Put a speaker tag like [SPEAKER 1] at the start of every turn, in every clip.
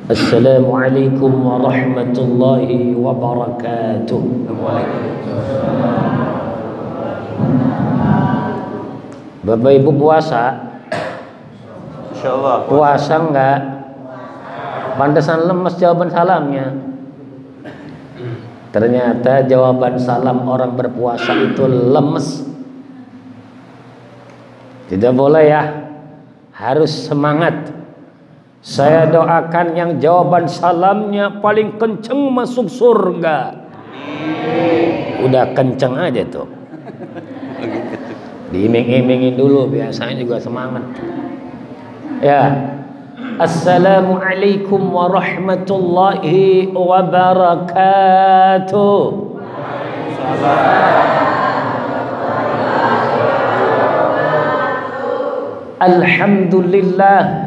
[SPEAKER 1] Assalamualaikum warahmatullahi wabarakatuh. Bapak Ibu puasa?
[SPEAKER 2] Insyaallah.
[SPEAKER 1] Puasa enggak? Pantesan lemes jawaban salamnya. Ternyata jawaban salam orang berpuasa itu lemes. Tidak boleh ya, harus semangat. Saya doakan yang jawaban salamnya paling kenceng masuk surga. Udah kenceng aja tuh. Diiming-imingin dulu, biasanya juga semangat. Ya. Assalamualaikum warahmatullahi wabarakatuh. Alhamdulillah.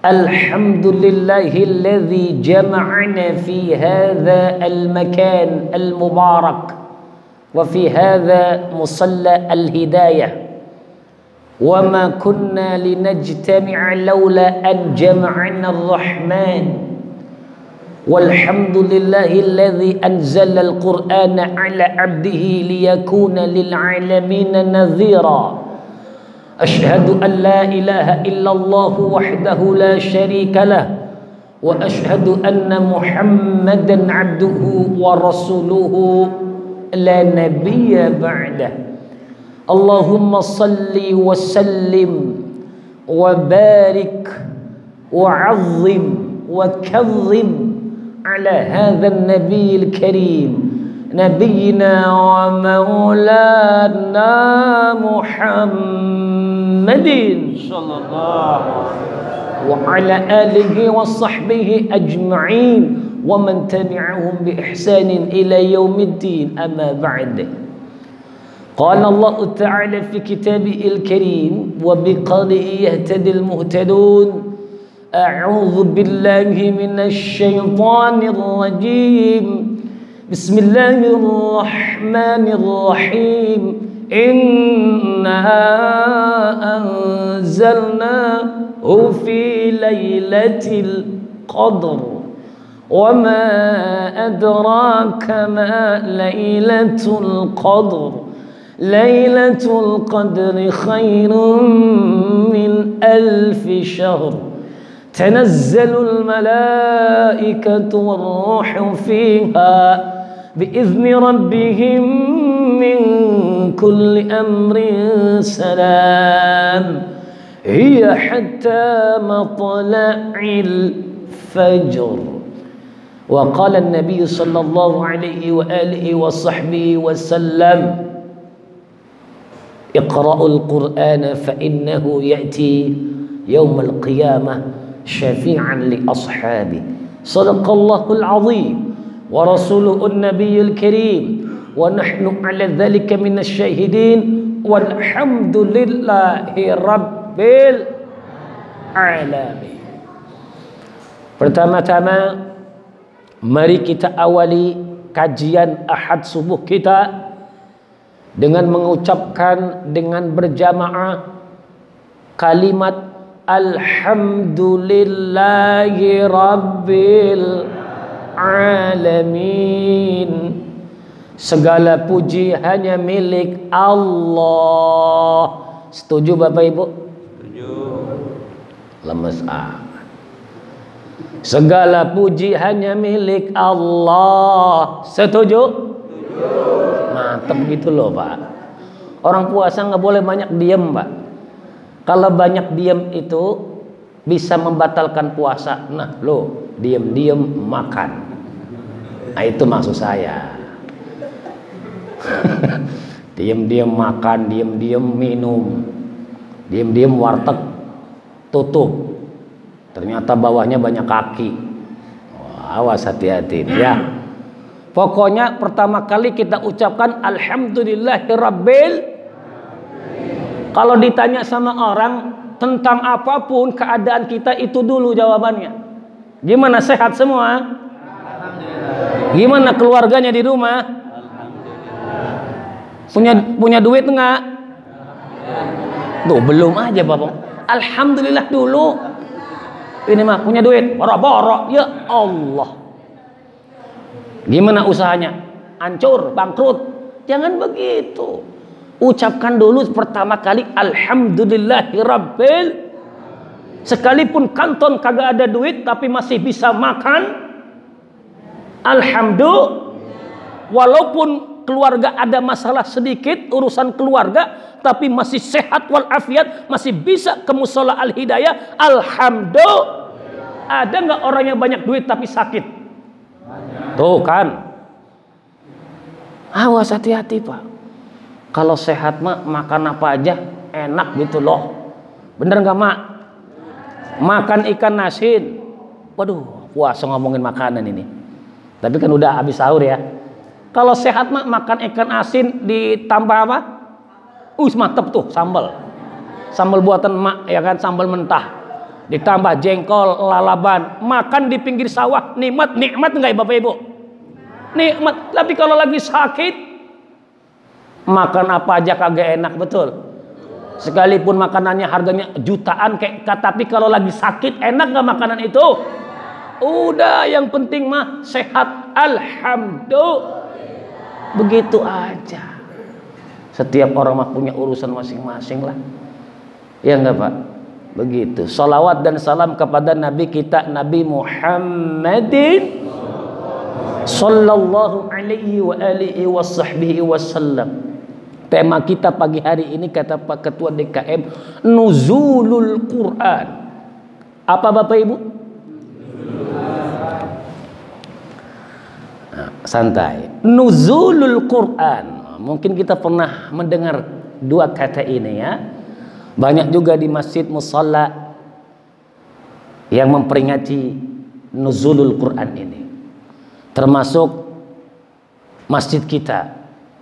[SPEAKER 1] الحمد لله الذي جمعنا في هذا المكان المبارك وفي هذا مصلى الهداية وما كنا لنجتمع لولا أن جمعنا الرحمن والحمد لله الذي أنزل القرآن على عبده ليكون للعالمين نذيرا أشهد أن لا إله إلا الله وحده لا شريك له وأشهد أن محمدا عبده ورسوله لا نبي بعده اللهم صل وسلم وبارك وعظم وكرم على هذا النبي الكريم نبينا ومولانا محمد صلى الله وعلى آله وصحبه أجمعين ومن تبعهم بإحسان إلى يوم الدين أما بعد قال الله تعالى في كتابه الكريم وبقوله يهتدي المهتدون أعوذ بالله من الشيطان الرجيم بسم الله الرحمن الرحيم إنا أنزلناه في ليلة القدر وما أدراك ما ليلة القدر ليلة القدر خير من 1000 شهر تنزل الملائكة والروح فيها بإذن ربهم من كل أمر سلام هي حتى مطلع الفجر وقال النبي صلى الله عليه وآله وصحبه وسلم اقرأوا القرآن فإنه يأتي يوم القيامة شفيعا لأصحابه صدق الله العظيم ورسوله النبي الكريم ونحن على ذلك من الشاهدين والحمد لله رب العالمين. Pertama-tama mari kita awali kajian Ahad subuh kita dengan mengucapkan dengan berjamaah kalimat Alhamdulillahi Rabbil Alamin. Segala puji hanya milik Allah. Setuju Bapak Ibu?
[SPEAKER 2] Setuju.
[SPEAKER 1] Lemes amat. Segala puji hanya milik Allah. Setuju? Setuju. Mantap gitu loh Pak. Orang puasa nggak boleh banyak diam Pak. Kalau banyak diam itu bisa membatalkan puasa. Nah lo diam-diam makan. Nah itu maksud saya. Diam-diam makan, diam-diam minum, diam-diam warteg tutup. Ternyata bawahnya banyak kaki. Wah, awas hati-hati ya. Pokoknya pertama kali kita ucapkan Alhamdulillahirabbil. Kalau ditanya sama orang tentang apapun keadaan kita itu dulu jawabannya. Gimana, sehat semua? Gimana keluarganya di rumah? Punya duit enggak? Tuh belum aja Bapak. Alhamdulillah dulu. Ini mah punya duit, boro-boro. Ya Allah. Gimana usahanya? Hancur, bangkrut. Jangan begitu. Ucapkan dulu pertama kali alhamdulillahirabbil. Sekalipun kanton kagak ada duit tapi masih bisa makan, alhamdulillah. Walaupun keluarga ada masalah sedikit, urusan keluarga, tapi masih sehat walafiat, masih bisa ke musola Al-Hidayah, alhamdulillah. Ada nggak orang yang banyak duit tapi sakit? Tuh kan. Awas, hati-hati Pak. Kalau sehat mah makan apa aja enak gitu loh. Bener nggak Mak? Makan ikan asin. Waduh, puasa ngomongin makanan ini. Tapi kan udah habis sahur ya. Kalau sehat mah makan ikan asin ditambah apa? Mantep tuh sambal. Sambal buatan emak ya kan, sambal mentah. Ditambah jengkol, lalaban. Makan di pinggir sawah, nikmat enggak ya Bapak Ibu? Nikmat. Tapi kalau lagi sakit, makan apa aja kagak enak, betul. Sekalipun makanannya harganya jutaan kayak, tapi kalau lagi sakit enak nggak makanan itu? Udah, yang penting mah sehat, alhamdulillah. Begitu aja. Setiap orang mah punya urusan masing-masing lah. Ya enggak Pak? Begitu. Salawat dan salam kepada Nabi kita, Nabi Muhammadin sallallahu alaihi wa alihi wa sahbihi wasallam. Tema kita pagi hari ini kata Pak Ketua DKM, nuzulul Quran. Apa Bapak Ibu? Nah, santai. Nuzulul Quran. Mungkin kita pernah mendengar dua kata ini ya. Banyak juga di masjid musalla yang memperingati nuzulul Quran ini. Termasuk masjid kita.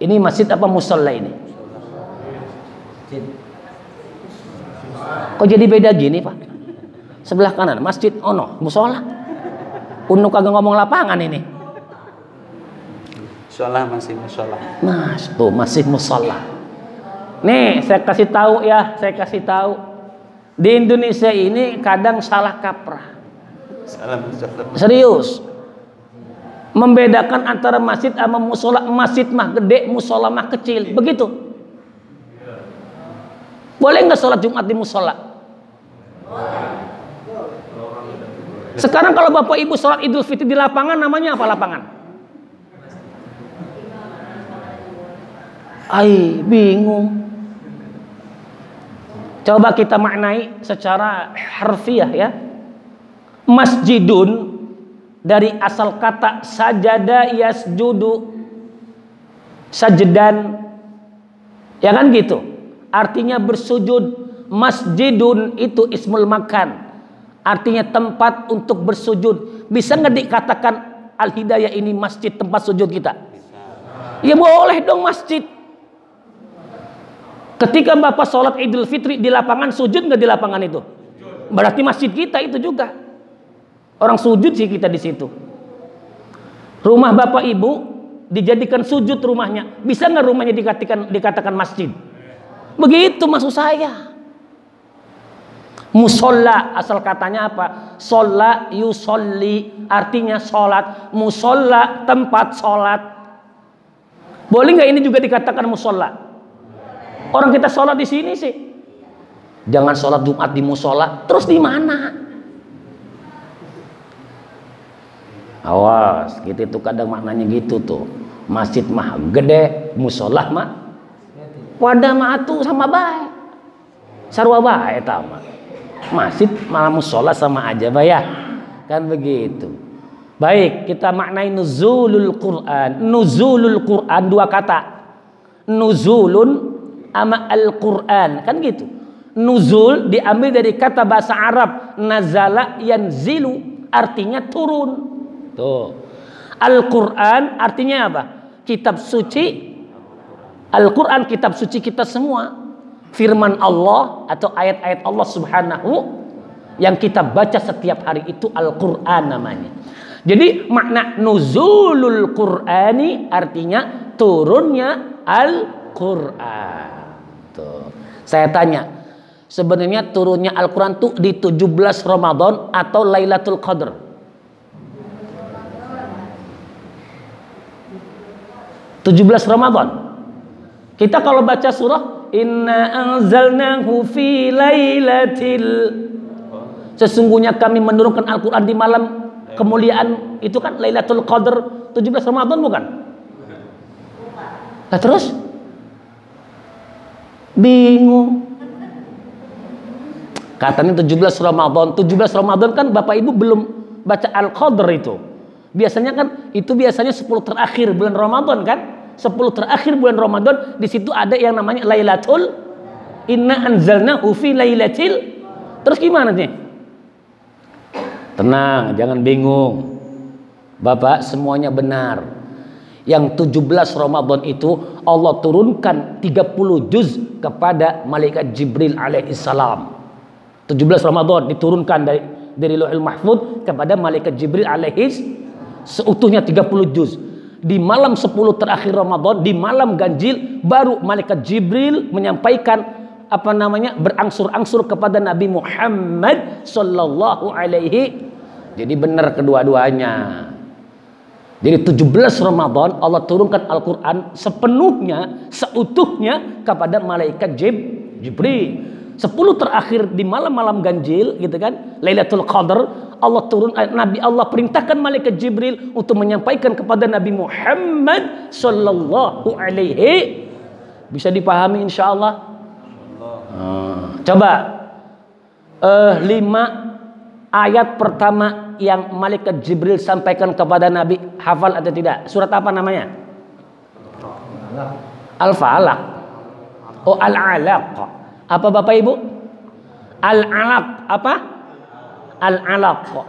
[SPEAKER 1] Ini masjid apa musalla ini? Kok jadi beda gini Pak? Sebelah kanan masjid, ono musalla. Unu kagak ngomong lapangan ini.
[SPEAKER 2] Musalla masih musalla.
[SPEAKER 1] Mas, tuh masih musalla. Nih, saya kasih tahu ya, Di Indonesia ini kadang salah kaprah. Serius. Membedakan antara masjid sama musola. Masjid mah gede, musola mah kecil. Begitu. Boleh nggak sholat Jumat di musola? Sekarang kalau Bapak Ibu sholat Idul Fitri di lapangan, namanya apa lapangan? Bingung. Coba kita maknai secara harfiah ya. Masjidun dari asal kata sajada yasjudu, sajdan, ya kan gitu. Artinya bersujud. Masjidun itu ismul makan, artinya tempat untuk bersujud. Bisa nggak dikatakan Al-Hidayah ini masjid, tempat sujud kita? Ya boleh dong masjid. Ketika Bapak sholat Idul Fitri di lapangan, sujud nggak di lapangan itu? Berarti masjid kita itu juga. Orang sujud sih kita di situ. Rumah Bapak Ibu dijadikan sujud rumahnya. Bisa nggak rumahnya dikatakan masjid? Begitu maksud saya. Musolla asal katanya apa? Sholla yusolli, artinya sholat. Musolla tempat sholat. Boleh nggak ini juga dikatakan musolla? Orang kita sholat di sini sih. Jangan sholat Jumat di musola. Terus di mana? Awas, gitu itu kadang maknanya gitu tuh. Masjid mah gede, musola mah wadah mah atuh sama bae. Sarua bae eta mah. Masjid malah musola sama aja bae ya. Kan begitu. Baik, kita maknai nuzulul Quran. Nuzulul Quran dua kata. Nuzulun ama Al-Quran, kan gitu. Nuzul diambil dari kata bahasa Arab nazala yanzilu, artinya turun. Tuh. Al-Quran artinya apa? Kitab suci. Al-Quran kitab suci kita semua. Firman Allah atau ayat-ayat Allah Subhanahu yang kita baca setiap hari itu Al-Quran namanya. Jadi makna nuzulul Qurani artinya turunnya Al-Quran. Tuh. Saya tanya, sebenarnya turunnya Al-Quran tuh di 17 Ramadan atau Lailatul Qadar. Ramadan. Kita kalau baca surah Inna anzalnahu fi lailatil, sesungguhnya kami menurunkan Al-Quran di malam kemuliaan, itu kan Lailatul Qadar 17 Ramadan bukan? Nah terus bingung. Katanya 17 Ramadan kan Bapak Ibu belum baca Al-Qadar itu. Biasanya kan itu biasanya 10 terakhir bulan Ramadan kan? 10 terakhir bulan Ramadan di situ ada yang namanya Lailatul, Inna anzalnahu fi lailatil. Terus gimana nih? Tenang, jangan bingung. Bapak, semuanya benar. Yang 17 Ramadan itu Allah turunkan 30 juz kepada malaikat Jibril alaihissalam. 17 Ramadan diturunkan dari Lauhul Mahfuz kepada malaikat Jibril alaihis seutuhnya 30 juz. Di malam 10 terakhir Ramadan, di malam ganjil, baru malaikat Jibril menyampaikan berangsur-angsur kepada Nabi Muhammad sallallahu alaihi. Jadi benar kedua-duanya. Jadi 17 Ramadan Allah turunkan Al-Quran sepenuhnya, seutuhnya kepada malaikat Jibril. 10 terakhir di malam-malam ganjil gitu kan, Lailatul Qadar, Allah perintahkan malaikat Jibril untuk menyampaikan kepada Nabi Muhammad sallallahu alaihi. Bisa dipahami insyaallah? Coba 5 ayat pertama yang malaikat Jibril sampaikan kepada Nabi, hafal atau tidak? Surat apa namanya? Al-Falaq. Oh, Al-Alaq. Apa Bapak Ibu? Al-Alaq. Apa? Al-Alaq.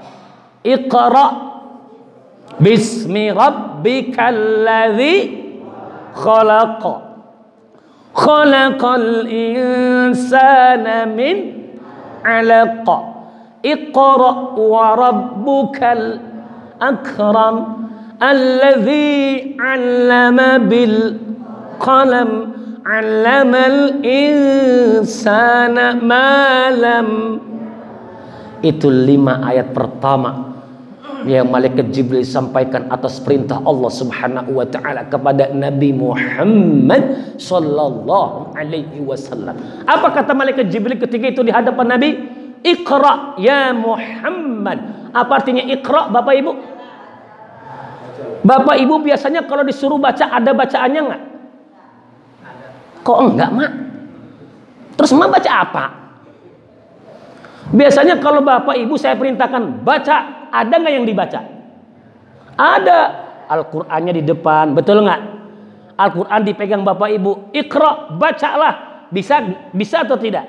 [SPEAKER 1] Iqra bismi rabbikal ladzi khalaq. Khalaqal insana min 'alaq. Iqra wa rabbukal akram alladzi 'allama bil qalam. 'Allamal insana ma lam. Itu 5 ayat pertama yang malaikat Jibril sampaikan atas perintah Allah Subhanahu wa taala kepada Nabi Muhammad sallallahu alaihi wasallam. Apa kata malaikat Jibril ketika itu di hadapan Nabi? Iqra ya Muhammad. Apa artinya Iqra Bapak Ibu? Bapak Ibu biasanya kalau disuruh baca ada bacaannya enggak? Kok enggak, Mak? Terus Mak baca apa? Biasanya kalau Bapak Ibu saya perintahkan baca, ada nggak yang dibaca? Ada. Al-Qur'annya di depan, betul nggak? Al-Qur'an dipegang Bapak Ibu, Iqra, bacalah. Bisa atau tidak?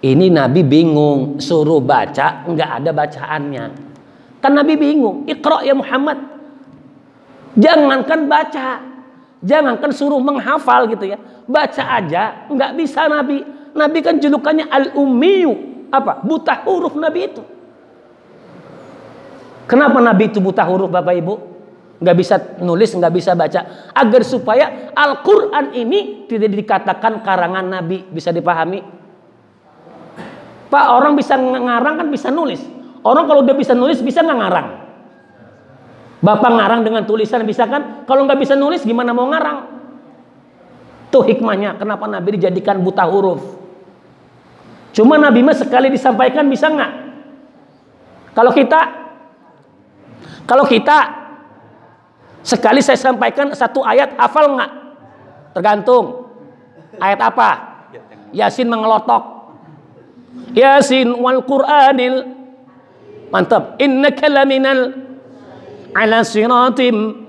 [SPEAKER 1] Ini Nabi bingung, suruh baca, nggak ada bacaannya. Kan Nabi bingung, Iqra ya Muhammad. Jangankan baca, jangankan suruh menghafal gitu ya, baca aja nggak bisa Nabi. Nabi kan julukannya al-ummiyu, apa? Buta huruf Nabi itu. Kenapa Nabi itu buta huruf Bapak Ibu? Nggak bisa nulis, nggak bisa baca, agar supaya Al-Quran ini tidak dikatakan karangan Nabi. Bisa dipahami? Pak, orang bisa ngarang kan bisa nulis. Orang kalau udah bisa nulis bisa nggak ngarang? Bapak ngarang dengan tulisan bisa kan? Kalau nggak bisa nulis gimana mau ngarang? Tuh hikmahnya kenapa Nabi dijadikan buta huruf. Cuma Nabi mah sekali disampaikan bisa nggak? Kalau kita sekali saya sampaikan satu ayat hafal nggak? Tergantung. Ayat apa? Yasin mengelotok. Yasin wal Qur'anil. Mantap. Innaka laminal ala siratim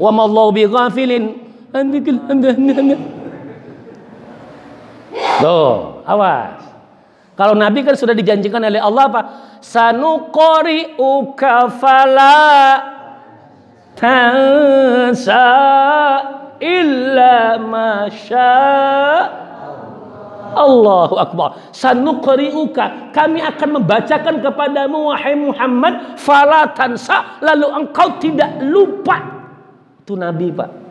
[SPEAKER 1] wa ma Allahu bighafilin. Tuh, awas. Kalau Nabi kan sudah dijanjikan oleh Allah apa? Sanuqri'uka fala tansa illa ma syaa Allahu Akbar. Sanuqri'uka, kami akan membacakan kepadamu wahai Muhammad, fala tansa, lalu engkau tidak lupa. Itu Nabi Pak.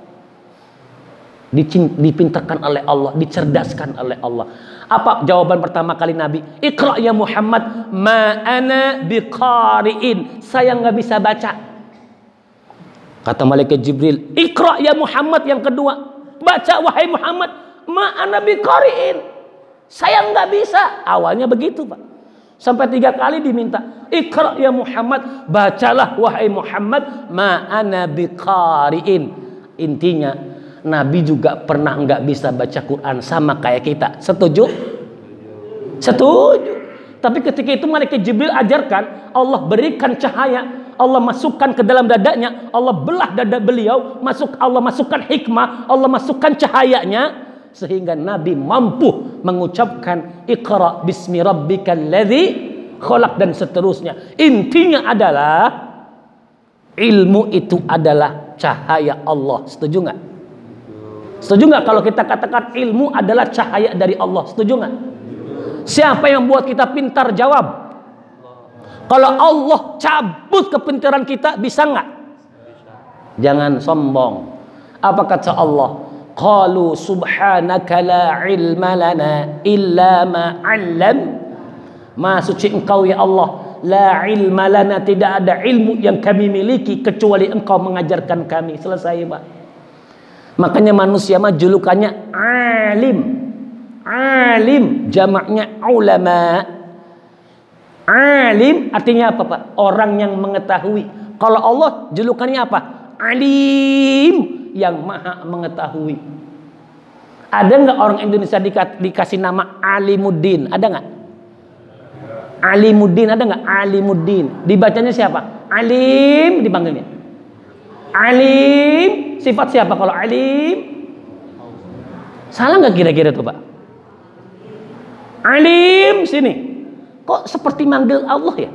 [SPEAKER 1] dipintarkan oleh Allah, dicerdaskan oleh Allah. Apa jawaban pertama kali Nabi? Iqra ya Muhammad, ma ana biqari'in. Saya nggak bisa baca. Kata malaikat Jibril, Iqra ya Muhammad yang kedua. Baca wahai Muhammad, ma ana biqari'in. Saya nggak bisa. Awalnya begitu, Pak. Sampai 3 kali diminta, Iqra ya Muhammad, bacalah wahai Muhammad, ma ana biqari'in. Intinya Nabi juga pernah nggak bisa baca Quran sama kayak kita. Setuju? Setuju. Tapi ketika itu malaikat Jibril ajarkan, Allah berikan cahaya, Allah masukkan ke dalam dadanya, Allah belah dada beliau, Allah masukkan hikmah, Allah masukkan cahayanya, sehingga Nabi mampu mengucapkan Iqra bismi rabbikal ladzi khalaq dan seterusnya. Intinya adalah ilmu itu adalah cahaya Allah. Setuju nggak? Setuju nggak kalau kita katakan ilmu adalah cahaya dari Allah? Setuju nggak? Siapa yang buat kita pintar? Jawab. Kalau Allah cabut kepintaran kita, bisa nggak? Jangan sombong. Apa kata Allah? Qalu subhanaka la ilma lana illa ma 'allam. Maha suci Engkau ya Allah. La ilma lana, tidak ada ilmu yang kami miliki kecuali Engkau mengajarkan kami. Selesai, Pak. Makanya manusia mah julukannya alim. Alim jamaknya ulama. Alim artinya apa, Pak? Orang yang mengetahui. Kalau Allah julukannya apa? Alim, yang maha mengetahui. Ada nggak orang Indonesia dikasih nama Alimuddin? Ada nggak? Alimuddin ada nggak? Alimuddin. Dibacanya siapa? Alim dipanggilnya. Alim, sifat siapa kalau alim? Salah nggak kira-kira tuh, Pak? Alim sini. Kok seperti manggil Allah ya?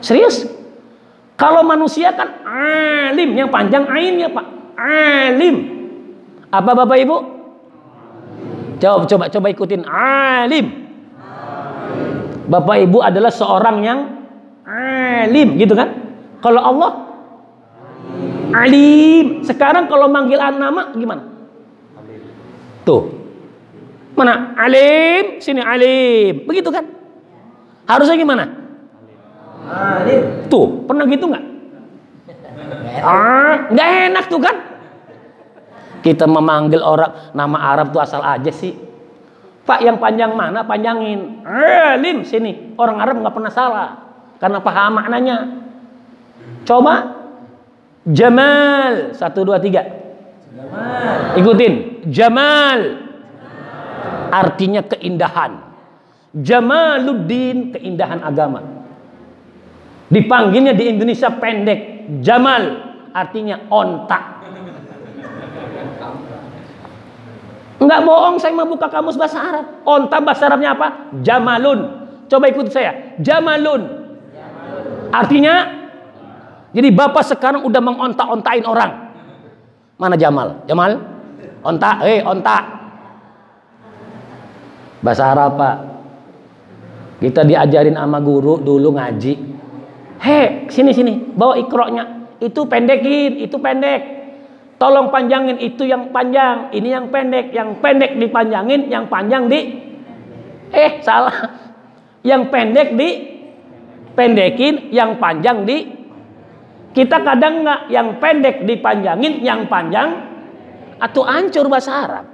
[SPEAKER 1] Serius? Kalau manusia kan alim, yang panjang ainnya, Pak. Alim. Apa Bapak Ibu? Coba ikutin. Alim. Bapak Ibu adalah seorang yang alim, gitu kan? Kalau Allah alim. Sekarang kalau manggil nama gimana? Tuh. Mana? Alim, sini alim. Begitu kan? Harusnya gimana? Alim. Tuh, pernah gitu nggak? Nggak enak tuh kan? Kita memanggil orang nama Arab tuh asal aja sih. Pak, yang panjang mana? Panjangin. Alim, sini. Orang Arab nggak pernah salah karena paham maknanya. Coba. Jamal. 1, 2, 3. Jamal. Ikutin. Jamal. Artinya keindahan. Jamaluddin, keindahan agama. Dipanggilnya di Indonesia pendek. Jamal. Artinya onta. Enggak bohong, saya mau buka kamus bahasa Arab. Onta bahasa Arabnya apa? Jamalun. Coba ikuti saya. Jamalun. Artinya, jadi Bapak sekarang udah mengonta-ontain orang. Mana Jamal? Jamal? Onta, onta. Bahasa Arab, Pak. Kita diajarin sama guru dulu ngaji. Sini. Bawa ikroknya. Itu pendekin, itu pendek. Tolong panjangin, itu yang panjang, ini yang pendek. Yang pendek dipanjangin, yang panjang salah. Yang pendek dipendekin, yang panjang kita kadang nggak, yang pendek dipanjangin, yang panjang atau hancur bahasa Arab.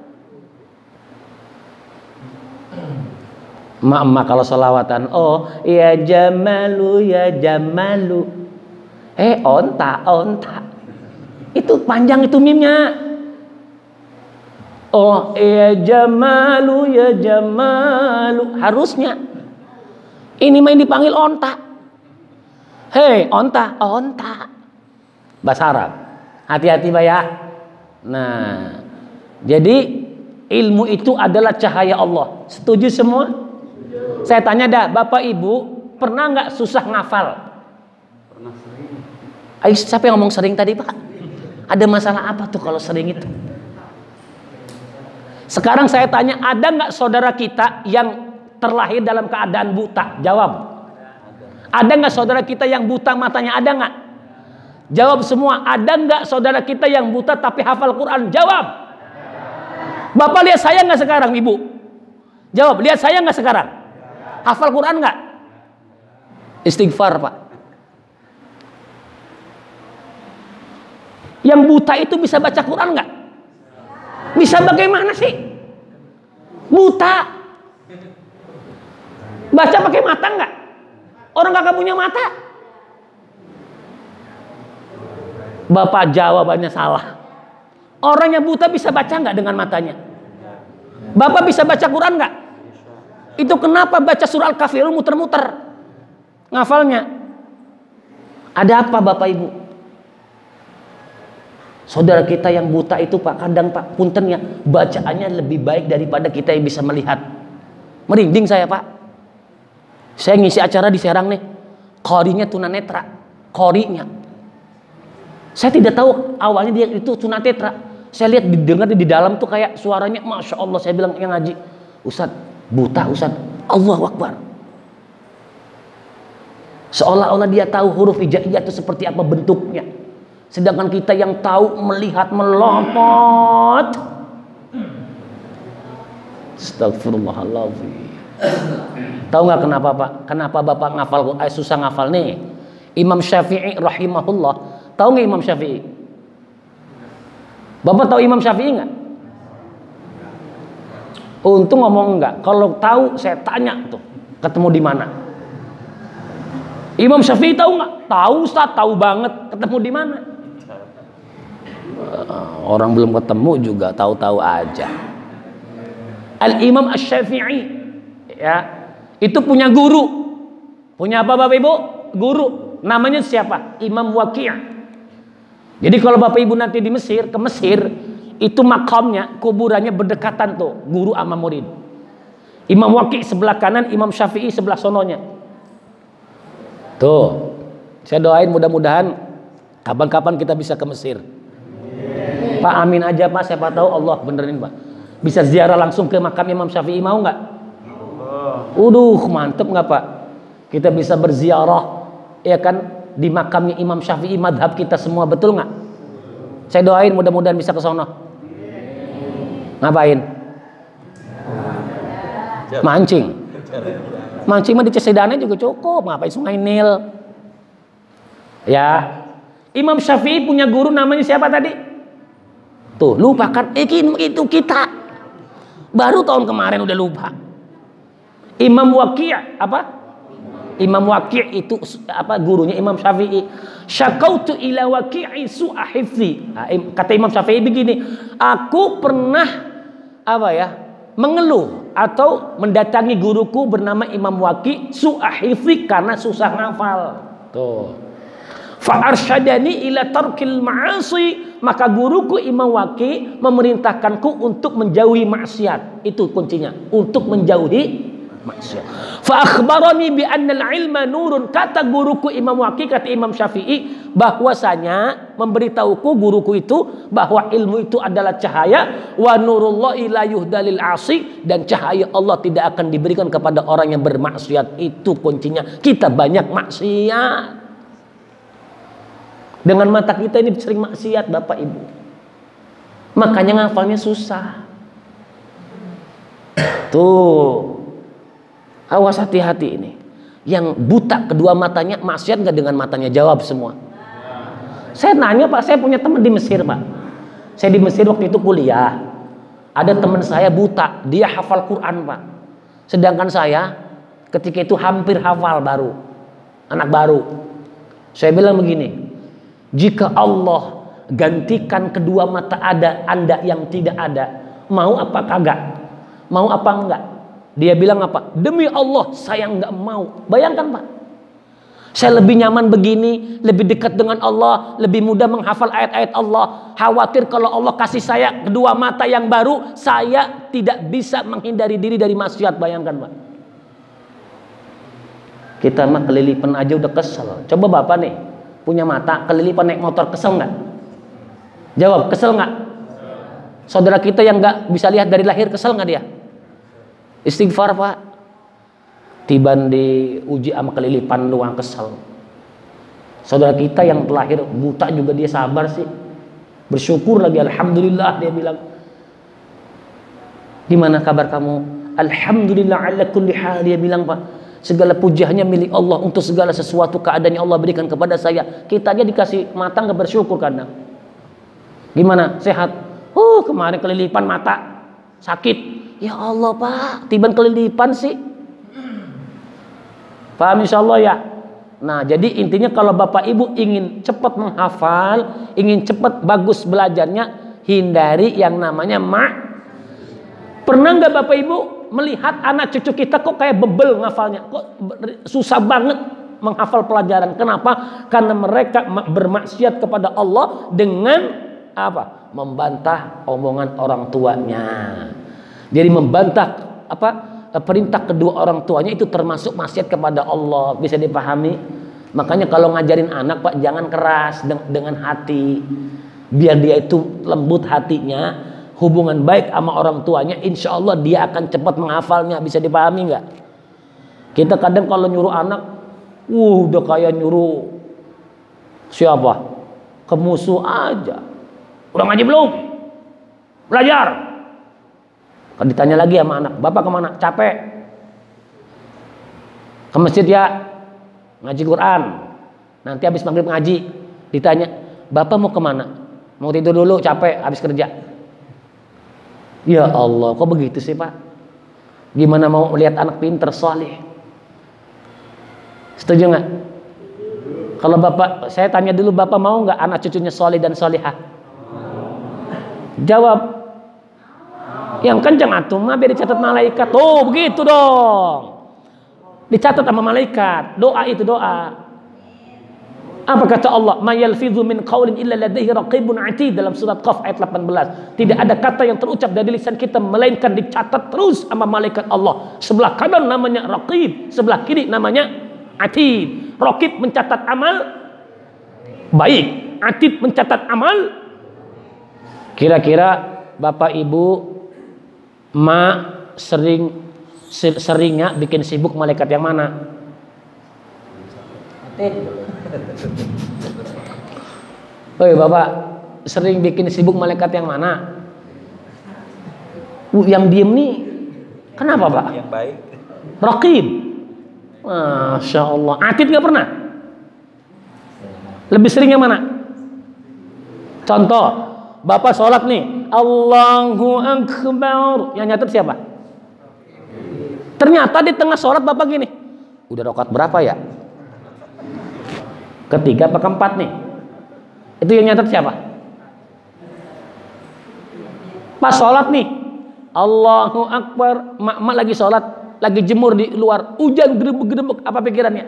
[SPEAKER 1] Emak kalau selawatan, ya Jamalu, ya Jamalu. Onta. Itu panjang itu mimnya. Ya Jamalu, ya Jamalu. Harusnya. Ini main dipanggil onta. Onta. Bahasa Arab. Hati-hati, Pak ya. Nah, jadi ilmu itu adalah cahaya Allah. Setuju semua? Saya tanya dah, Bapak Ibu pernah nggak susah ngafal? Pernah sering. Ayo, siapa yang ngomong sering tadi, Pak? Ada masalah apa tuh kalau sering itu? Sekarang saya tanya, ada nggak saudara kita yang terlahir dalam keadaan buta? Jawab. Ada nggak saudara kita yang buta matanya? Ada nggak? Jawab semua. Ada nggak saudara kita yang buta tapi hafal Quran? Jawab. Bapak lihat saya nggak sekarang, Ibu? Jawab. Lihat saya nggak sekarang? Hafal Quran nggak? Istighfar, Pak. Yang buta itu bisa baca Quran nggak? Bisa bagaimana sih? Buta. Baca pakai mata nggak? Orang kakak punya mata. Bapak jawabannya salah. Orang yang buta bisa baca nggak dengan matanya? Bapak bisa baca Quran nggak? Itu kenapa baca surah Al-Kafirun muter-muter ngafalnya? Ada apa Bapak Ibu? Saudara kita yang buta itu Pak, kadang Pak, punten ya, bacaannya lebih baik daripada kita yang bisa melihat. Merinding saya Pak. Saya ngisi acara di Serang nih, qorinya tunanetra, qorinya. Saya tidak tahu awalnya dia itu tunanetra. Saya lihat didengar di dalam tuh kayak suaranya, masya Allah. Saya bilang yang ngaji, Ustadz buta Ustadz, Allahu Akbar. Seolah-olah dia tahu huruf hijaiyah itu seperti apa bentuknya. Sedangkan kita yang tahu melihat melompat. Astagfirullahaladzim. Tahu nggak kenapa Pak? Kenapa Bapak ngafal susah ngafal nih? Imam Syafi'i rahimahullah. Tahu nggak Imam Syafi'i? Bapak tahu Imam Syafi'i nggak? Untung ngomong enggak. Kalau tahu saya tanya tuh, ketemu di mana? Imam Syafi'i tahu nggak? Tahu Ustaz, tahu banget. Ketemu di mana? Orang belum ketemu juga tahu-tahu aja. Al-Imam Asy-Syafi'i ya, itu punya guru. Punya apa Bapak Ibu? Guru. Namanya siapa? Imam Waqi'. Jadi kalau Bapak Ibu nanti di Mesir, ke Mesir, itu makamnya, kuburannya berdekatan tuh, guru sama murid. Imam Waqi' sebelah kanan, Imam Syafi'i sebelah sononya. Tuh, saya doain mudah-mudahan kapan-kapan kita bisa ke Mesir. Pak amin aja Pak, siapa tahu Allah benerin Pak. Bisa ziarah langsung ke makam Imam Syafi'i, mau nggak? Mantep nggak Pak? Kita bisa berziarah, ya kan, di makamnya Imam Syafi'i, madhab kita semua, betul nggak? Saya doain mudah-mudahan bisa ke sono. Ngapain? Mancing. Mancing mah di Cesedane juga cukup. Ngapain Sungai Nil? Ya. Imam Syafi'i punya guru namanya siapa tadi? Tuh, lupakan. Itu kita. Baru tahun kemarin udah lupa. Imam Waqi' apa? Imam Waqi' itu apa, gurunya Imam Syafi'i. Syakautu ila Waqi'i su'a hifzi. Kata Imam Syafi'i begini, aku pernah apa ya, mengeluh atau mendatangi guruku bernama Imam Waqi' su'a hifzi, karena susah ngafal. Tuh. Fa arsyadani ila tarkil ma'asi, maka guruku Imam Waqi' memerintahkanku untuk menjauhi maksiat. Itu kuncinya, untuk menjauhi maksiat. Fa akhbarani bi annal ilma nurun, kata guruku Imam Waqi', kata Imam Syafi'i, bahwasanya memberitahuku guruku itu bahwa ilmu itu adalah cahaya, wa nurullahi la yuhdalil asi, dan cahaya Allah tidak akan diberikan kepada orang yang bermaksiat. Itu kuncinya. Kita banyak maksiat. Dengan mata kita ini sering maksiat Bapak Ibu. Makanya ngafalnya susah. Tuh. Awas hati-hati ini. Yang buta kedua matanya maksiat nggak dengan matanya? Jawab semua. Saya nanya Pak, saya punya teman di Mesir Pak. Saya di Mesir waktu itu kuliah. Ada teman saya buta, dia hafal Quran Pak. Sedangkan saya ketika itu hampir hafal baru. Anak baru. Saya bilang begini, jika Allah gantikan kedua mata Anda yang tidak ada, mau apa kagak? Mau apa enggak? Dia bilang apa? Demi Allah saya enggak mau. Bayangkan Pak, saya lebih nyaman begini, lebih dekat dengan Allah, lebih mudah menghafal ayat-ayat Allah. Khawatir kalau Allah kasih saya kedua mata yang baru, saya tidak bisa menghindari diri dari maksiat. Bayangkan Pak, kita mah kelilipan aja udah kesel. Coba Bapak nih punya mata, kelilipan naik motor, kesel nggak? Jawab, kesel nggak? Saudara kita yang nggak bisa lihat dari lahir, kesel nggak dia? Istighfar Pak. Tiban diuji sama kelilipan doang kesel. Saudara kita yang terlahir buta juga dia sabar sih. Bersyukur lagi, alhamdulillah dia bilang. Gimana kabar kamu? Alhamdulillah ala kulli hal, dia bilang, Pak. Segala puji hanya milik Allah, untuk segala sesuatu keadaan yang Allah berikan kepada saya. Kita aja dikasih mata nggak bersyukur kadang. Gimana? Sehat? Kemarin kelilipan mata. Sakit. Ya Allah, Pak, tiban kelilipan sih. Paham insyaallah ya? Nah, jadi intinya kalau Bapak Ibu ingin cepat menghafal, ingin cepat bagus belajarnya, hindari yang namanya Pernah nggak Bapak Ibu melihat anak cucu kita kok kayak bebel ngafalnya? Kok susah banget menghafal pelajaran. Kenapa? Karena mereka bermaksiat kepada Allah dengan apa? Membantah omongan orang tuanya. Jadi membantah perintah kedua orang tuanya itu termasuk maksiat kepada Allah. Bisa dipahami? Makanya kalau ngajarin anak, Pak, jangan keras dengan hati. Biar dia itu lembut hatinya, hubungan baik sama orang tuanya, insya Allah dia akan cepat menghafalnya. Bisa dipahami nggak? Kita kadang kalau nyuruh anak, udah kayak nyuruh siapa? Ke musuh aja. Udah ngaji belum? Belajar. Kalau ditanya lagi sama anak, Bapak kemana? Capek. Ke masjid ya, ngaji Quran. Nanti habis maghrib ngaji. Ditanya, Bapak mau kemana? Mau tidur dulu, capek, habis kerja. Ya Allah, kok begitu sih, Pak? Gimana mau lihat anak pinter, soleh? Setuju nggak? Kalau Bapak, saya tanya dulu, Bapak mau nggak anak cucunya soleh dan solihah? Jawab. Yang kencang antum mah biar dicatat malaikat. Oh, begitu dong. Dicatat sama malaikat. Doa itu doa. Apa kata Allah? Ma yalfidhu min qaulin illa ladaihi raqibun atid, dalam surat Qaf ayat 18. Tidak ada kata yang terucap dari lisan kita melainkan dicatat terus sama malaikat Allah. Sebelah kanan namanya raqib, sebelah kiri namanya atid. Raqib mencatat amal baik, atid mencatat amal. Kira-kira Bapak Ibu seringnya bikin sibuk malaikat yang mana? Oi Bapak, sering bikin sibuk malaikat yang mana? Yang diem nih, kenapa Pak? Yang baik. Raqib. Masya Allah. Atid nggak pernah? Lebih sering yang mana? Contoh, Bapak sholat nih, Allahu Akbar. Yang nyatet siapa? Ternyata di tengah sholat Bapak gini, udah rakaat berapa ya? Ketiga apa keempat nih? Itu yang nyatet siapa? Pas sholat nih, Allahu Akbar, mak lagi sholat, lagi jemur di luar, hujan gerebek-gerebek, apa pikirannya?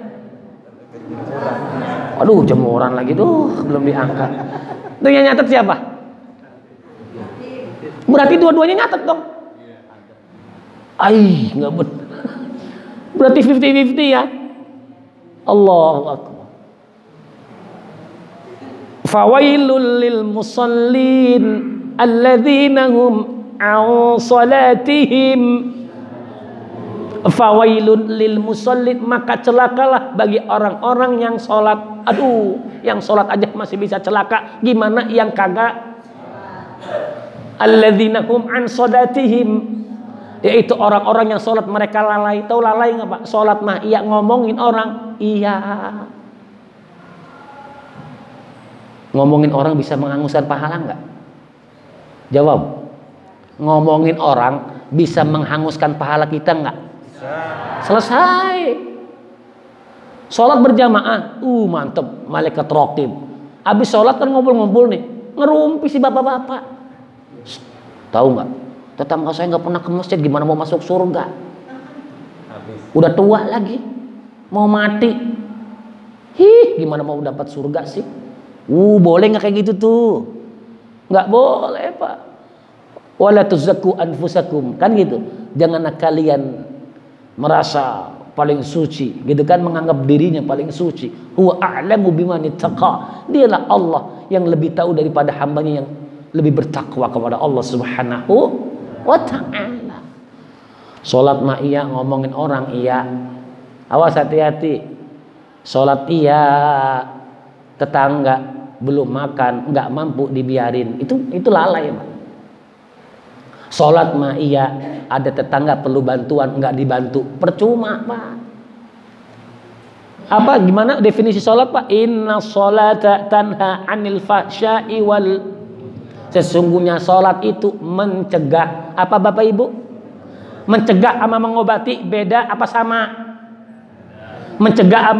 [SPEAKER 1] Aduh, jemuran lagi tuh, belum diangkat. Itu yang nyatet siapa? Berarti dua-duanya nyatet dong. Nggak betul. Berarti 50-50 ya. Allahu Akbar. Fawailul lil musallin alladzina hum an salatihim. Fawailun lil musallin, maka celakalah bagi orang-orang yang sholat. Aduh, yang sholat aja masih bisa celaka, gimana yang kagak? Alladzina hum an salatihim, yaitu orang-orang yang sholat mereka lalai. Tahu lalai nggak Pak? Sholat mah iya, ngomongin orang iya. Ngomongin orang bisa menghanguskan pahala nggak? Jawab. Ngomongin orang bisa menghanguskan pahala kita nggak? Selesai. Sholat berjamaah, mantep, malaikat raqib. Habis sholat kan ngumpul-ngumpul nih, ngerumpi si bapak-bapak. Tahu nggak? Tetangga saya nggak pernah ke masjid, gimana mau masuk surga? Udah tua lagi, mau mati. Gimana mau dapat surga sih? Boleh nggak kayak gitu tuh? Nggak boleh Pak. Wala tuzakku anfusakum, kan gitu. Janganlah kalian merasa paling suci, gitu kan, menganggap dirinya paling suci. Huwa a'lamu biman ittaqa. Dialah Allah yang lebih tahu daripada hambanya yang lebih bertakwa kepada Allah Subhanahu wa ta'ala. Sholat mah iya, ngomongin orang iya. Awas hati-hati. Sholat iya, tetangga belum makan, nggak mampu dibiarin, itu lalai Pak. Sholat mah iya, ada tetangga perlu bantuan nggak dibantu, percuma Pak. Apa gimana definisi sholat Pak? Inna sholata tanha anil fahsya'i wal. Sesungguhnya sholat itu mencegah apa Bapak Ibu? Mencegah sama mengobati beda apa sama? Mencegah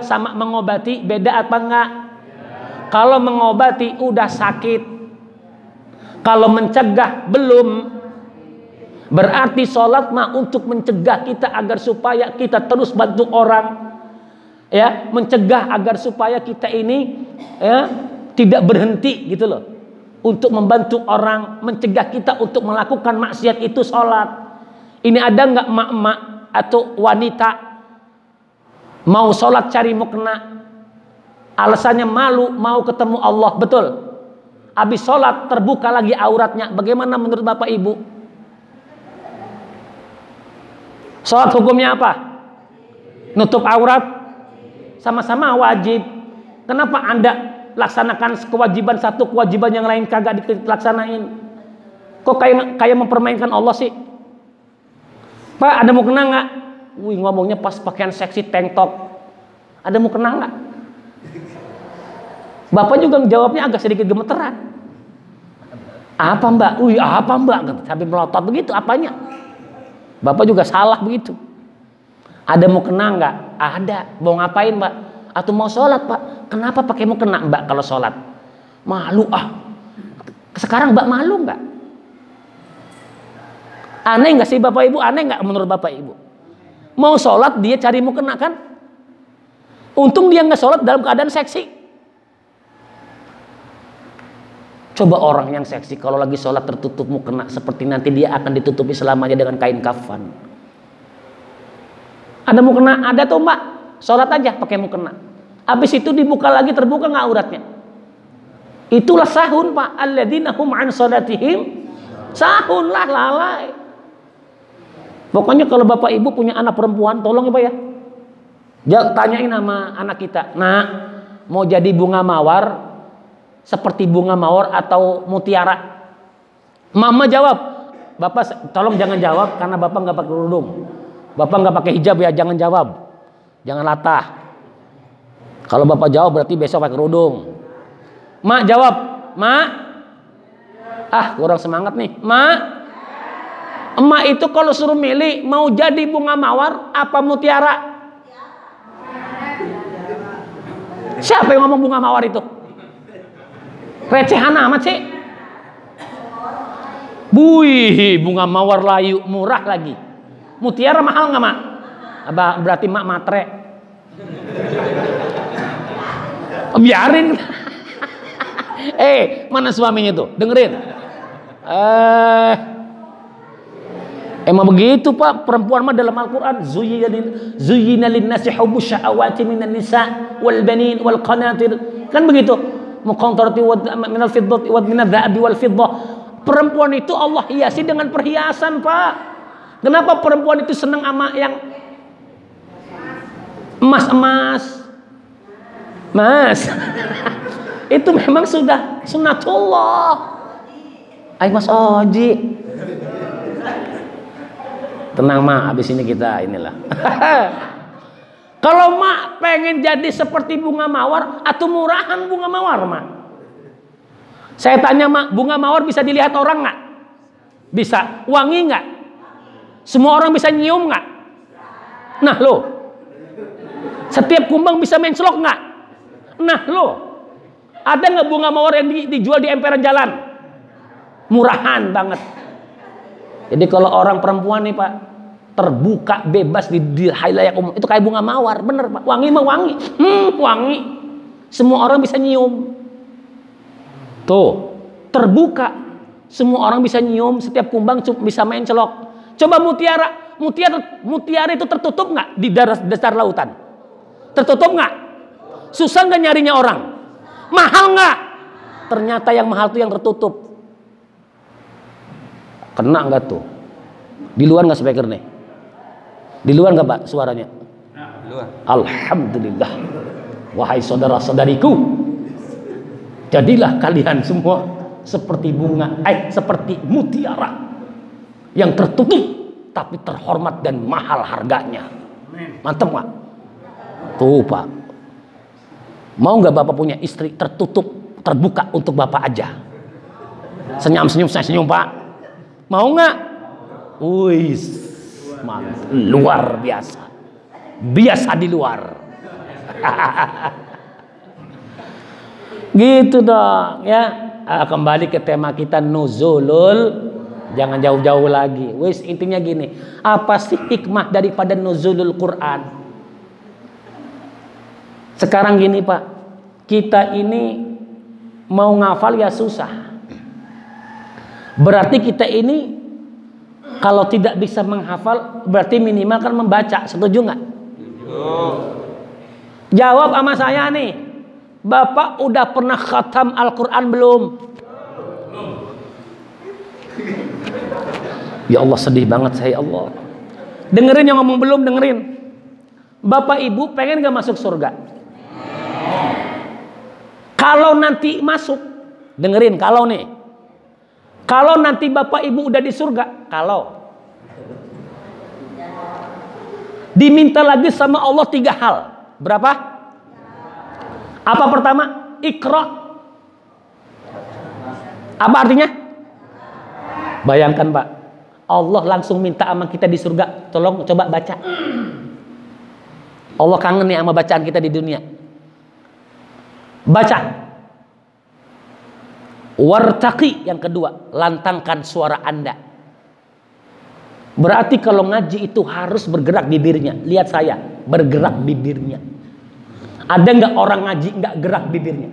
[SPEAKER 1] sama mengobati beda apa enggak? Kalau mengobati udah sakit, kalau mencegah belum. Berarti sholat mah untuk mencegah kita agar supaya kita terus bantu orang, ya, mencegah agar supaya kita ini ya tidak berhenti gitu loh, untuk membantu orang, mencegah kita untuk melakukan maksiat, itu sholat. Ini ada nggak emak-emak atau wanita mau sholat cari mukena, alasannya malu mau ketemu Allah, betul? Habis sholat terbuka lagi auratnya, bagaimana menurut Bapak Ibu? Sholat hukumnya apa? Nutup aurat, sama-sama wajib. Kenapa Anda laksanakan kewajiban satu, kewajiban yang lain kagak dilaksanain? Kok kayak mempermainkan Allah sih? Pak, ada mau kena nggak? Wih, ngomongnya pas pakaian seksi tank top. Ada mau kena nggak? Bapak juga jawabnya agak sedikit gemeteran. Apa Mbak? Wih, apa Mbak? Sampai melotot begitu, apanya? Bapak juga salah begitu. Ada mau kena nggak? Ada. Mau ngapain Mbak? Atau mau sholat Pak? Kenapa pakai mau kena Mbak kalau sholat? Malu ah. Sekarang Mbak malu nggak? Aneh nggak sih Bapak Ibu? Aneh nggak menurut Bapak Ibu? Mau sholat dia cari mau kena kan? Untung dia nggak sholat dalam keadaan seksi. Coba orang yang seksi kalau lagi sholat tertutup mukena, seperti nanti dia akan ditutupi selamanya dengan kain kafan. Ada mukena? Ada tuh Mbak. Sholat aja pakai mukena. Habis itu dibuka lagi, terbuka nggak auratnya? Itulah sahun Pak. Alladzina hum an sholatihim sahun, lah lalai. Pokoknya kalau Bapak Ibu punya anak perempuan, tolong ya Pak ya. Tanyain sama anak kita, nah mau jadi bunga mawar seperti bunga mawar atau mutiara? Mama jawab, Bapak tolong jangan jawab karena Bapak nggak pakai kerudung, Bapak nggak pakai hijab ya, jangan jawab, jangan latah. Kalau Bapak jawab berarti besok pakai kerudung. Mak jawab, Mak, kurang semangat nih, Mak. Emak itu kalau suruh milih mau jadi bunga mawar apa mutiara? Siapa yang ngomong bunga mawar itu? Recehan amat sih. Buih, bunga mawar layu murah lagi. Mutiara mahal nggak Mak? Berarti Mak matre. Biarin. Mana suaminya tuh? Dengerin. Emang begitu Pak, perempuan mah dalam Al-Quran zuyyina linnasi hubbus syahawati minan nisa wal banin wal qanatir. Kan begitu. Muqantarati minal fiddati wa minadz dzahabi wal fiddah. Perempuan itu Allah hiasi dengan perhiasan Pak. Kenapa perempuan itu senang sama yang emas-emas? Mas. Itu memang sudah sunnatullah. Ayo Mas Oji. Tenang Mak, habis ini kita inilah. Kalau Mak pengen jadi seperti bunga mawar atau murahan bunga mawar Mak? Saya tanya Mak, bunga mawar bisa dilihat orang nggak? Bisa. Wangi nggak? Semua orang bisa nyium nggak? Nah lo, setiap kumbang bisa mencelok nggak? Nah lo, ada nggak bunga mawar yang dijual di emperan jalan? Murahan banget. Jadi kalau orang perempuan nih Pak, terbuka bebas di halayak umum, itu kayak bunga mawar, bener Pak. Wangi mah wangi, wangi. Semua orang bisa nyium. Tuh, terbuka, semua orang bisa nyium, setiap kumbang bisa main celok. Coba mutiara itu tertutup nggak di dasar lautan? Tertutup nggak? Susah nggak nyarinya orang? Mahal nggak? Ternyata yang mahal tuh yang tertutup. Kena nggak tuh? Di luar nggak speaker nih? Di luar nggak Pak suaranya? Di luar. Alhamdulillah. Wahai saudara-saudariku, jadilah kalian semua seperti bunga, seperti mutiara yang tertutup tapi terhormat dan mahal harganya. Mantap nggak? Tuh Pak, mau nggak Bapak punya istri tertutup, terbuka untuk Bapak aja? Senyum-senyum, saya senyum Pak. Mau nggak? Wih, luar biasa. Biasa di luar. Gitu dong ya. Kembali ke tema kita nuzulul. Jangan jauh-jauh lagi. Wis, intinya gini, apa sih hikmah daripada nuzulul Quran? Sekarang gini Pak, kita ini mau ngafal ya susah. Berarti kita ini kalau tidak bisa menghafal, berarti minimal kan membaca. Setuju nggak? Jawab sama saya nih, Bapak udah pernah khatam Al-Quran belum? Ya Allah, sedih banget saya, Allah. Dengerin yang ngomong belum, dengerin. Bapak Ibu pengen gak masuk surga? Kalau nanti masuk, dengerin, kalau nih, kalau nanti Bapak Ibu udah di surga, kalau diminta lagi sama Allah 3 hal. Berapa? Apa pertama? Iqra. Apa artinya? Bayangkan Pak, Allah langsung minta sama kita di surga, tolong coba baca. Allah kangen nih sama bacaan kita di dunia. Baca. Wartaqi, yang kedua, lantangkan suara Anda. Berarti kalau ngaji itu harus bergerak bibirnya. Lihat saya, bergerak bibirnya. Ada nggak orang ngaji nggak gerak bibirnya?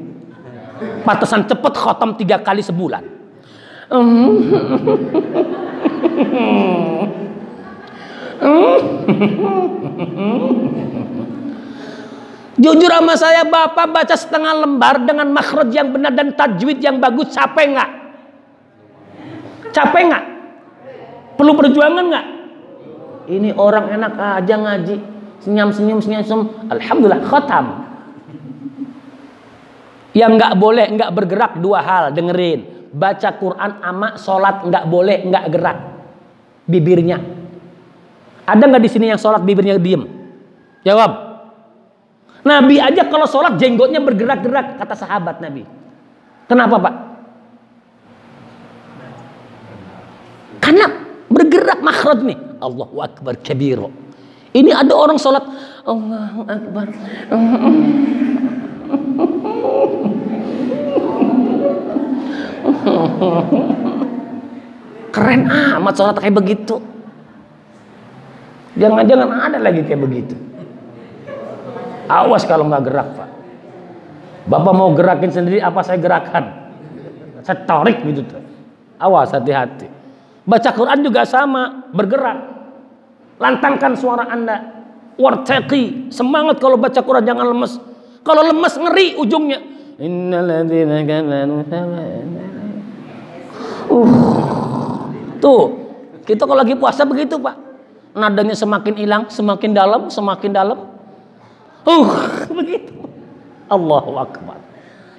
[SPEAKER 1] Pantesan cepet khatam 3 kali sebulan. Jujur sama saya, Bapak baca setengah lembar dengan makhraj yang benar dan tajwid yang bagus, capek nggak? Capek nggak? Perlu perjuangan nggak? Ini orang enak aja ngaji, senyum-senyum, alhamdulillah khatam. Yang nggak boleh nggak bergerak 2 hal, dengerin. Baca Quran ama sholat nggak boleh nggak gerak bibirnya. Ada nggak di sini yang sholat bibirnya diem? Jawab. Nabi aja kalau sholat jenggotnya bergerak-gerak, kata sahabat Nabi. Kenapa Pak? Karena bergerak makhraj nih. Allahu Akbar kabiro. Ini ada orang sholat Allahu Akbar. Keren amat sholat kayak begitu. Jangan-jangan ada lagi kayak begitu. Awas kalau nggak gerak Pak. Bapak mau gerakin sendiri apa saya gerakan? Saya tarik gitu tuh. Awas, hati-hati. Baca Quran juga sama, bergerak. Lantangkan suara Anda. Wartaqi, semangat kalau baca Quran, jangan lemes. Kalau lemes ngeri ujungnya. Innalladzina kafaru. Tuh, kita kalau lagi puasa begitu Pak. Nadanya semakin hilang, semakin dalam, semakin dalam. Begitu. Allahu Akbar.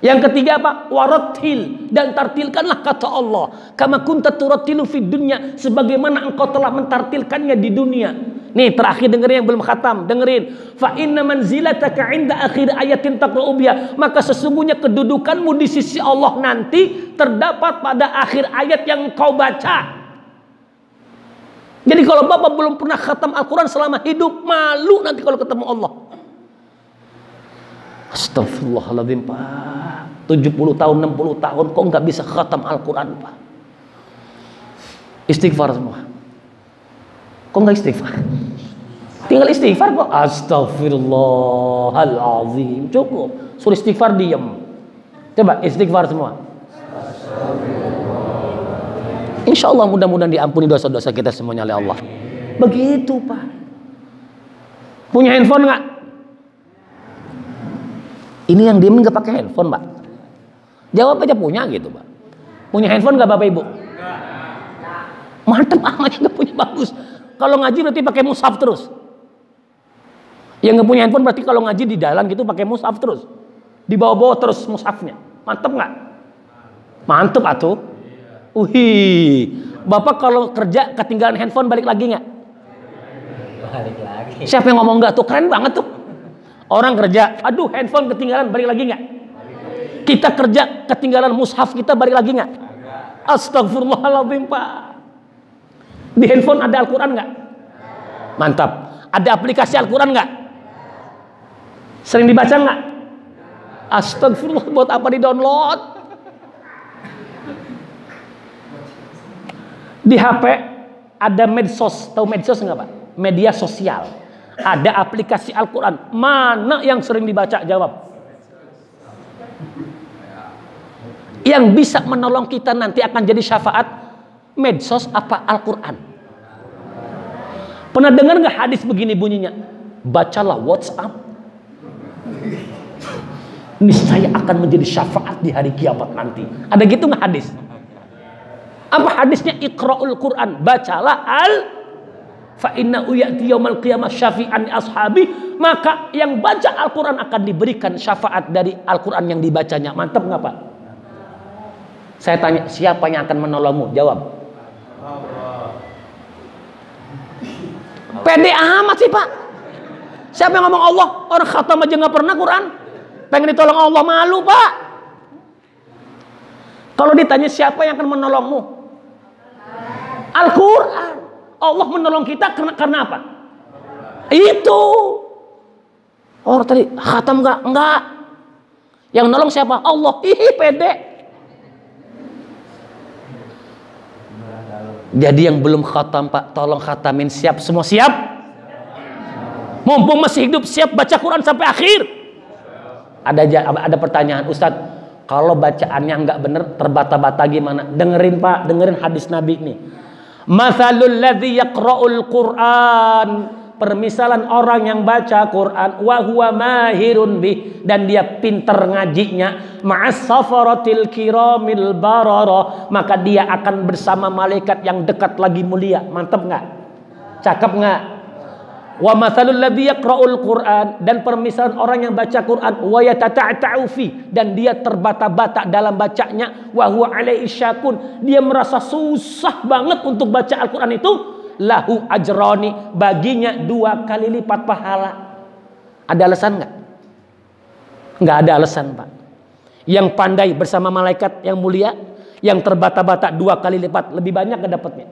[SPEAKER 1] Yang ketiga Pak, warattil, dan tartilkanlah kata Allah. Kama kunta turattilu fid dunya, sebagaimana engkau telah mentartilkannya di dunia. Nih terakhir, dengerin yang belum khatam, dengerin. Fa inna manzilataka 'inda akhir ayatin taqra'u biha, maka sesungguhnya kedudukanmu di sisi Allah nanti terdapat pada akhir ayat yang engkau baca. Jadi kalau Bapak belum pernah khatam Al-Quran selama hidup, malu nanti kalau ketemu Allah. Astagfirullahaladzim Pak, 70 tahun 60 tahun kok nggak bisa khatam Al-Quran Pak? Istighfar semua. Kok nggak istighfar? Tinggal istighfar kok. Astagfirullahaladzim. Cukup. Suruh istighfar diam. Coba istighfar semua. Insya Allah mudah-mudahan diampuni dosa-dosa kita semuanya oleh Allah. Begitu Pak. Punya handphone nggak? Ini yang diem nggak pakai handphone Pak. Jawab aja punya gitu Pak. Punya handphone nggak Bapak Ibu? Mantep amat, nggak punya bagus. Kalau ngaji berarti pakai mushaf terus. Yang nggak punya handphone berarti kalau ngaji di jalan gitu pakai mushaf terus, dibawa-bawa terus mushafnya. Mantep nggak? Mantep atuh. Bapak kalau kerja ketinggalan handphone balik lagi nggak?
[SPEAKER 2] Balik lagi.
[SPEAKER 1] Siapa yang ngomong nggak tuh? Keren banget tuh. Orang kerja, aduh handphone ketinggalan balik lagi nggak? Kita kerja ketinggalan mushaf kita balik lagi nggak? Astagfirullahaladzim Pak. Di handphone ada Al-Quran nggak? Mantap. Ada aplikasi Al-Quran nggak? Sering dibaca nggak? Astagfirullah, buat apa di download? Di HP ada medsos, tahu medsos nggak Pak? Media sosial. Ada aplikasi Al-Quran. Mana yang sering dibaca? Jawab. Yang bisa menolong kita nanti akan jadi syafaat, medsos apa Al-Quran? Pernah dengar nggak hadis begini bunyinya? Bacalah WhatsApp, niscaya akan menjadi syafaat di hari kiamat nanti. Ada gitu nggak hadis? Apa hadisnya? Iqra'ul Quran, bacalah fa inna ya'ti yaumal qiyamah syafi'an ashabi, maka yang baca Al-Quran akan diberikan syafaat dari Al-Quran yang dibacanya. Mantap nggak Pak? Saya tanya, siapa yang akan menolongmu? Jawab. Pede amat sih Pak. Siapa yang ngomong Allah? Orang khatam aja nggak pernah Quran. Pengen ditolong Allah, malu Pak. Kalau ditanya siapa yang akan menolongmu? Al-Quran. Allah menolong kita karena apa? Itu. Orang tadi khatam nggak? Enggak. Yang nolong siapa? Allah. Pede. Jadi yang belum khatam Pak, tolong khatamin. Siap? Semua siap? Mumpung masih hidup, siap baca Quran sampai akhir? Ada pertanyaan, Ustadz, kalau bacaannya nggak bener, terbata-bata gimana? Dengerin Pak, dengerin hadis Nabi nih. Mathalul ladzi yaqra'ul Qur'an, permisalan orang yang baca Quran, wa huwa mahirun bih, dan dia pinter ngajinya, ma'as safaratil kiramil barara, maka dia akan bersama malaikat yang dekat lagi mulia. Mantap nggak? Cakep nggak? Wa mathalul ladzi yaqra'ul Qur'an, dan permisalan orang yang baca Quran, wa yatata'ta'u fi, dan dia terbata-bata dalam bacanya, wa huwa alaihi syakun, dia merasa susah banget untuk baca Al-Quran itu, lahu ajroni, baginya 2 kali lipat pahala. Ada alasan nggak? Nggak ada alasan Pak. Yang pandai bersama malaikat yang mulia, yang terbata-bata 2 kali lipat, lebih banyak nggak dapatnya?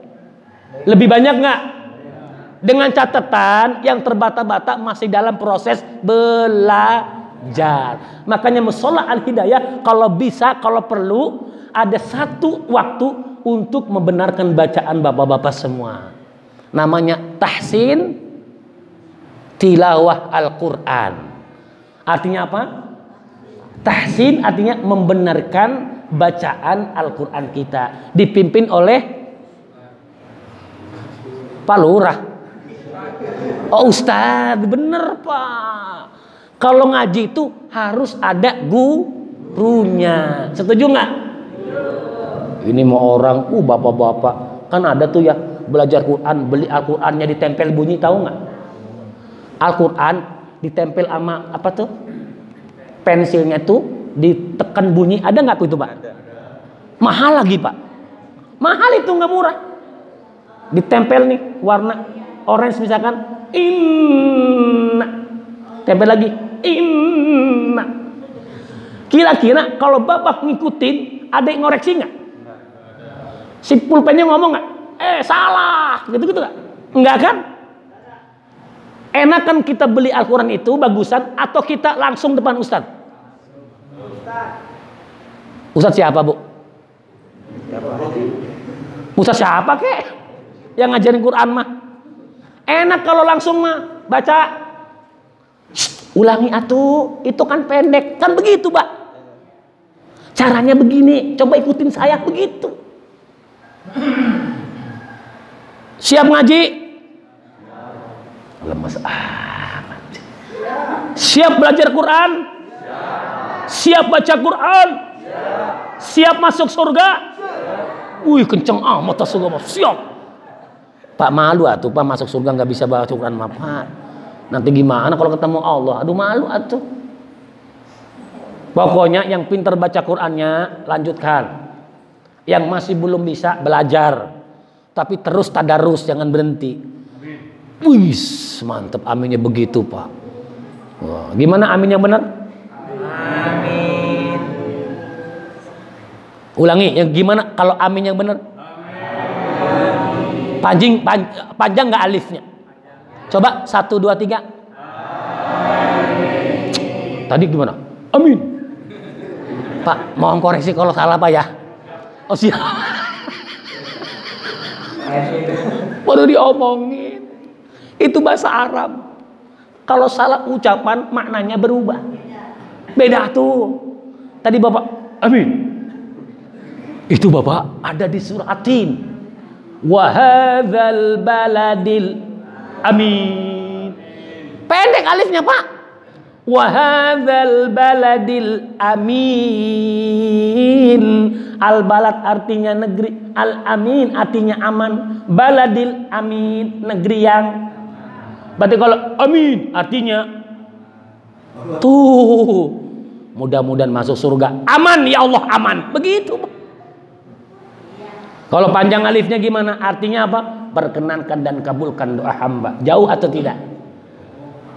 [SPEAKER 1] Lebih banyak nggak? Dengan catatan yang terbata-bata masih dalam proses belajar. Makanya Mushola Al-Hidayah kalau bisa, kalau perlu, ada satu waktu untuk membenarkan bacaan bapak-bapak semua. Namanya tahsin tilawah Al-Quran. Artinya apa? Tahsin artinya membenarkan bacaan Al-Quran kita, dipimpin oleh Pak Lurah. Oh Ustadz, bener Pak. Kalau ngaji itu harus ada gurunya. Setuju nggak? Ini mau orang, bapak-bapak kan ada tuh ya, belajar Quran, beli Al-Qurannya ditempel bunyi, tahu nggak? Al-Quran ditempel sama apa tuh? Pensilnya tuh ditekan bunyi, ada nggak itu Pak? Mahal lagi Pak. Mahal itu, nggak murah. Ditempel nih warna orange misalkan, inna, tempel lagi, inna. Kira-kira kalau bapak ngikutin, ada yang ngoreksi nggak? Si pulpennya ngomong nggak? Salah, gitu-gitu nggak? Enggak kan? Enakan kita beli Al-Quran itu bagusan, atau kita langsung depan Ustadz? Ustadz siapa Bu? Ustadz siapa kek? Yang ngajarin Quran mah? Enak kalau langsung mah baca. Ulangi atuh, itu kan pendek, kan begitu Pak. Caranya begini, coba ikutin saya begitu. Siap ngaji? Lemes amat. Siap belajar Quran? Siap baca Quran? Siap masuk surga? Wih kenceng amat surga, siap. Pak malu atuh Pak, masuk surga nggak bisa baca Quran Pak. Nanti gimana kalau ketemu Allah? Aduh malu atuh. Pokoknya yang pintar baca Qur'annya lanjutkan. Yang masih belum bisa belajar. Tapi terus tadarus, jangan berhenti. Wih, mantep aminnya begitu, Pak. Wah, gimana amin yang benar?
[SPEAKER 2] Amin.
[SPEAKER 1] Ulangi, yang gimana kalau amin yang benar? Panjang nggak alifnya? Coba 1, 2, 3. Tadi gimana? Amin. Pak, mohon koreksi kalau salah Pak ya. Oh siap. Baru diomongin. Itu bahasa Arab. Kalau salah ucapan maknanya berubah. Beda tuh. Tadi Bapak amin. Itu Bapak ada di suratin. Wa hadzal baladil amin. Pendek alifnya Pak. Wa hadzal baladil amin. Al balad artinya negeri, al amin artinya aman, baladil amin negeri yang. Berarti kalau amin artinya tuh mudah-mudahan masuk surga. Aman ya Allah, aman. Begitu. Kalau panjang alifnya gimana? Artinya apa? Perkenankan dan kabulkan doa hamba. Jauh atau tidak?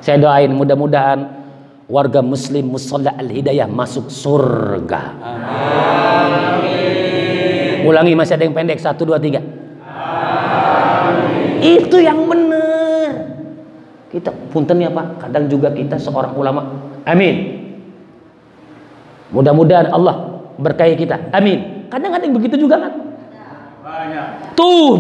[SPEAKER 1] Saya doain mudah-mudahan warga muslim Musholla Al-Hidayah masuk surga. Amin. Ulangi, masih ada yang pendek. 1, 2, 3. Amin. Itu yang benar. Kita punten ya Pak, kadang juga kita seorang ulama. Amin. Mudah-mudahan Allah berkahi kita. Amin. Kadang ada yang begitu juga kan? Banyak. Tuh